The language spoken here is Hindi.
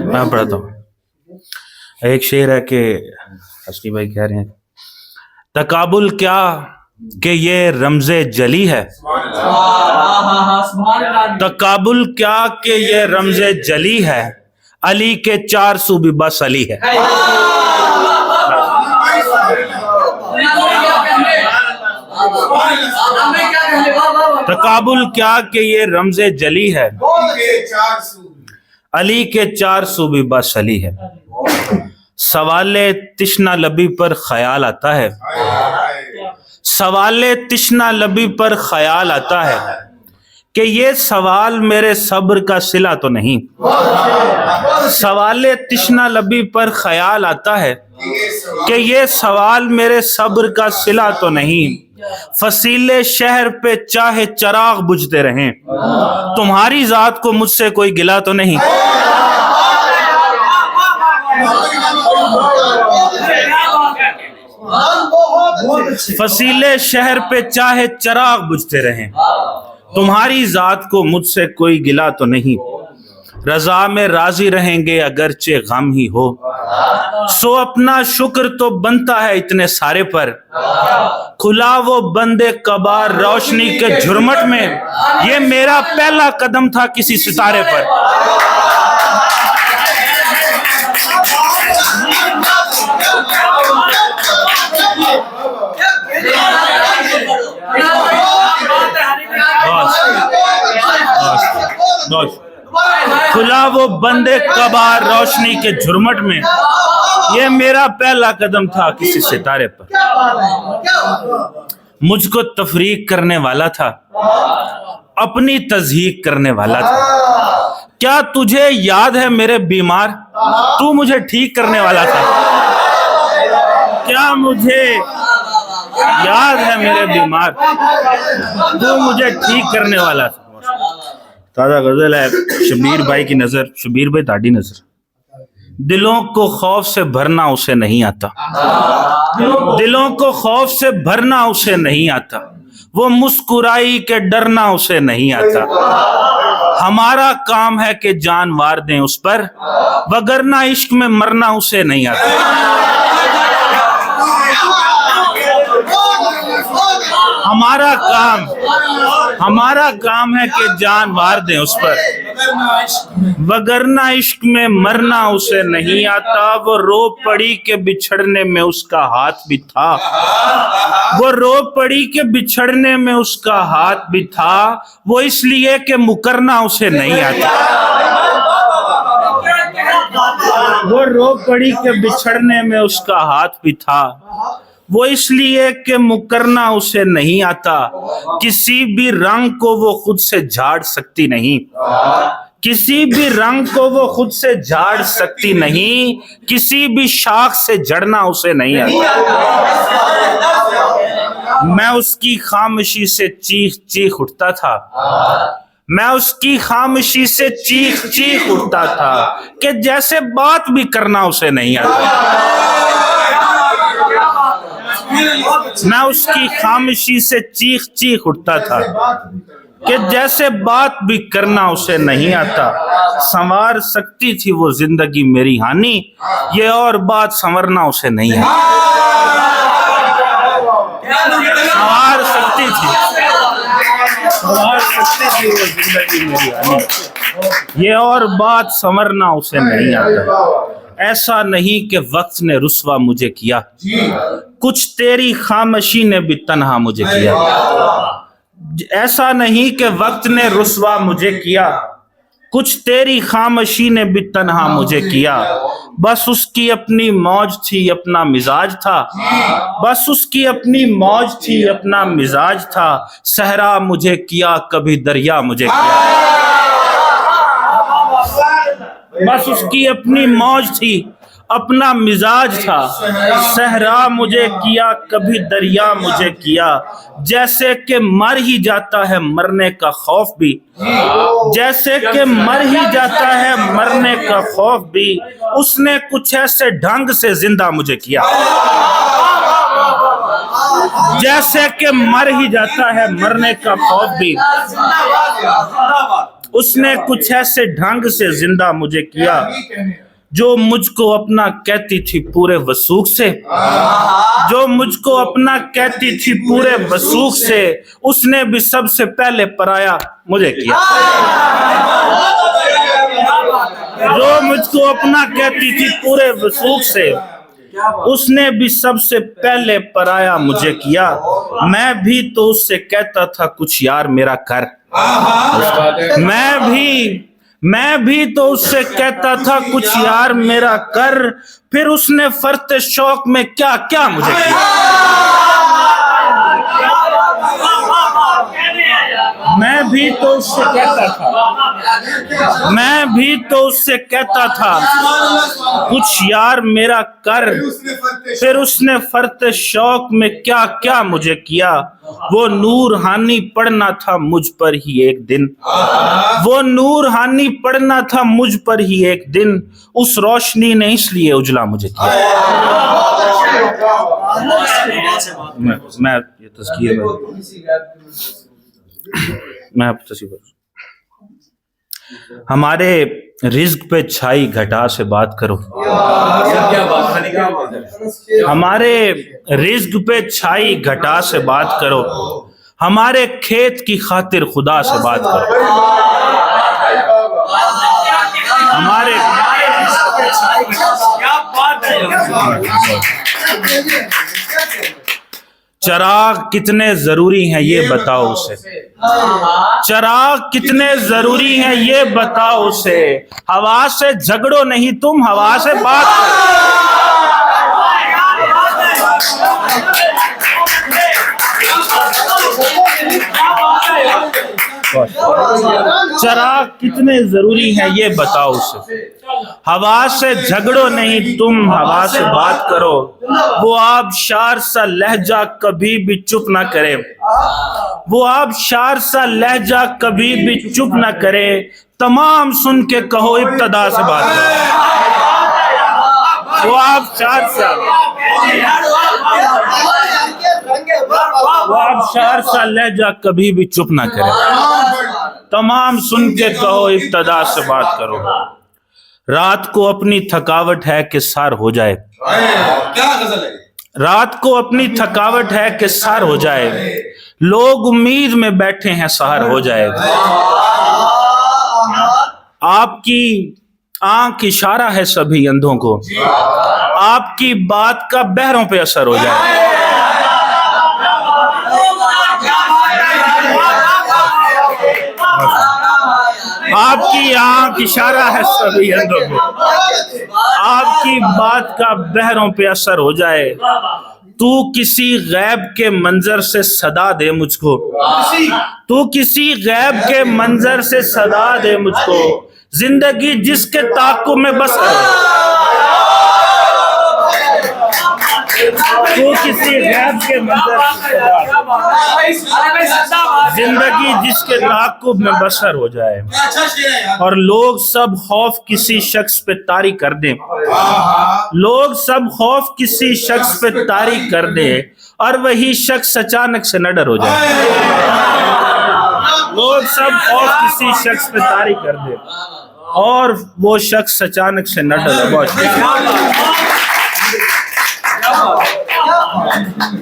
मैं पढ़ता हूँ। एक शेर है कि हसनी भाई कह रहे हैं, तकाबुल क्या कि ये रमज़े जली है, तकाबुल क्या कि ये रमज़े जली है, अली के 4 सूबे बस अली है। तकाबुल क्या कि ये रमज़े जली है, अली के 4 सूबे बस अली है। सवाले तिश्ना लबी पर ख्याल आता है, सवाले तिश्ना लबी पर ख्याल आता है कि ये सवाल मेरे सब्र का सिला तो नहीं। सवाले तिश्ना लबी पर ख्याल आता है कि ये सवाल मेरे सब्र का सिला तो नहीं। फसीले शहर पे चाहे चराग बुझते रहें, तुम्हारी जात को मुझसे कोई गिला तो नहीं। फसीले शहर पे चाहे चराग बुझते रहें, तुम्हारी जात को मुझसे कोई गिला तो नहीं। रजा में राजी रहेंगे अगरचे गम ही हो, सो अपना शुक्र तो बनता है इतने सारे पर। खुला वो बंदे कबार रोशनी के झुरमट में, ये मेरा पहला कदम था किसी सितारे पर। खुला वो बंदे कबार रोशनी के झुरमट में, ये मेरा पहला कदम था किसी सितारे पर। मुझको तफरीक करने वाला था, अपनी तज़हीक करने वाला था। क्या तुझे याद है मेरे बीमार, तू मुझे ठीक करने वाला था। क्या मुझे याद है मेरे बीमार, तू मुझे ठीक करने वाला था। ताज़ा गजल है शबीर भाई की नजर, शबीर भाई ताड़ी नजर। दिलों को खौफ से भरना उसे नहीं आता, दिलों को खौफ से भरना उसे नहीं आता, वो मुस्कुराई के डरना उसे नहीं आता। हमारा काम है कि जान वार दें उस पर, वगरना इश्क में मरना उसे नहीं आता। हमारा काम है कि जान वार दें उस पर, वगरना इश्क में मरना उसे नहीं आता। वो रो पड़ी के बिछड़ने में उसका हाथ भी था, वो रो पड़ी के बिछड़ने में उसका हाथ भी था, वो इसलिए कि मुकरना उसे नहीं आता। वो रो पड़ी के बिछड़ने में उसका हाथ भी था, वो इसलिए कि मुकरना उसे नहीं आता। किसी भी रंग को वो खुद से झाड़ सकती नहीं, किसी भी रंग को वो खुद से झाड़ सकती नहीं, किसी भी शाख से जड़ना उसे नहीं आता। मैं उसकी खामोशी से चीख चीख उठता था, मैं उसकी खामोशी से चीख चीख उठता था कि जैसे बात भी करना उसे नहीं आता। मैं उसकी खामोशी से चीख चीख उठता था कि जैसे बात भी करना उसे नहीं आता। संवार सकती थी वो जिंदगी मेरी हानि, ये और बात संवरना उसे नहीं आता। संवार सकती थी वो जिंदगी मेरी हानि, ये और बात संवरना उसे नहीं आता। ऐसा नहीं कि वक्त ने रुस्वा मुझे किया, कुछ तेरी खामोशी ने भी तन्हा मुझे किया। ऐसा नहीं कि वक्त ने रुस्वा मुझे किया, कुछ तेरी खामोशी ने भी तन्हा मुझे किया। बस उसकी अपनी मौज थी, अपना मिजाज था, बस उसकी अपनी मौज थी, अपना मिजाज था। सहरा मुझे किया, कभी दरिया मुझे किया। बस उसकी अपनी मौज थी, अपना मिजाज था। सहरा मुझे किया, कभी दरिया मुझे किया। जैसे कि मर ही जाता है मरने का खौफ भी, जैसे कि मर ही जाता है मरने का खौफ भी, उसने कुछ ऐसे ढंग से जिंदा मुझे किया। जैसे कि मर ही जाता है, मरने का खौफ भी। उसने कुछ ऐसे ढंग से जिंदा मुझे किया जो मुझको अपना कहती थी पूरे वसूख से, जो मुझको अपना कहती थी पूरे वसूख से, उसने भी सबसे पहले पराया मुझे किया। जो मुझको अपना कहती थी पूरे वसूख से, उसने भी सबसे पहले पराया मुझे किया। मैं भी तो उससे कहता था कुछ यार मेरा कर, मैं भी तो उससे कहता था कुछ यार मेरा कर, फिर उसने फर्ते शौक में क्या क्या मुझे किया। मैं भी तो उससे कहता था कुछ यार मेरा कर, फिर उसने फर्ते शौक में क्या क्या मुझे किया। वो नूर हानि पड़ना था मुझ पर ही एक दिन, वो नूर हानि पड़ना था मुझ पर ही एक दिन, उस रोशनी ने इसलिए उजला मुझे किया। मैं ये तस्कीर मैं तस्वीर हमारे रिज्क पे छाई घटा से बात करो, हमारे रिज्क पे छाई घटा से बात करो, हमारे खेत की खातिर खुदा से बात करो, हमारे चिराग कितने जरूरी हैं ये बताओ उसे, चिराग कितने जरूरी हैं ये बताओ उसे। हवा से झगड़ो नहीं तुम, हवा से बात चिराग कितने जरूरी हैं ये बताओ उसे। हवा से झगड़ो नहीं तुम, हवा से बात करो। वो आबशार सा लहजा कभी भी चुप ना करे, वो आबशार सा लहजा कभी भी चुप ना करे। तमाम सुन के कहो इब्तदा से बात करो। वो आबशार सा लहजा कभी भी चुप ना करे। तमाम सुन के कहो इब्तदा से बात करो। रात को अपनी थकावट है कि सार हो जाए, रात को अपनी थकावट है कि सार हो जाए। लोग उम्मीद में बैठे हैं सहर हो जाएगा। आपकी आंख इशारा है सभी अंधों को, आपकी बात का बहरों पे असर हो जाए। आपकी आंख इशारा है सभी अंधों को, आपकी बात का बहरों पे असर हो जाए। तू किसी गैब के मंजर से सदा दे मुझको, तू किसी गैब के मंजर से सदा दे मुझको। जिंदगी जिसके ताक़ुब में बस है, तू किसी गैब के मंजर से जिंदगी जिसके ताक़ुब में बसर हो जाए। और लोग सब खौफ किसी शख्स पे तारी कर दें, लोग सब खौफ किसी शख्स पे तारी कर दे और वही शख्स अचानक से न डर हो जाए। लोग सब खौफ किसी शख्स पे तारी कर दे और वो शख्स अचानक से न डर हो।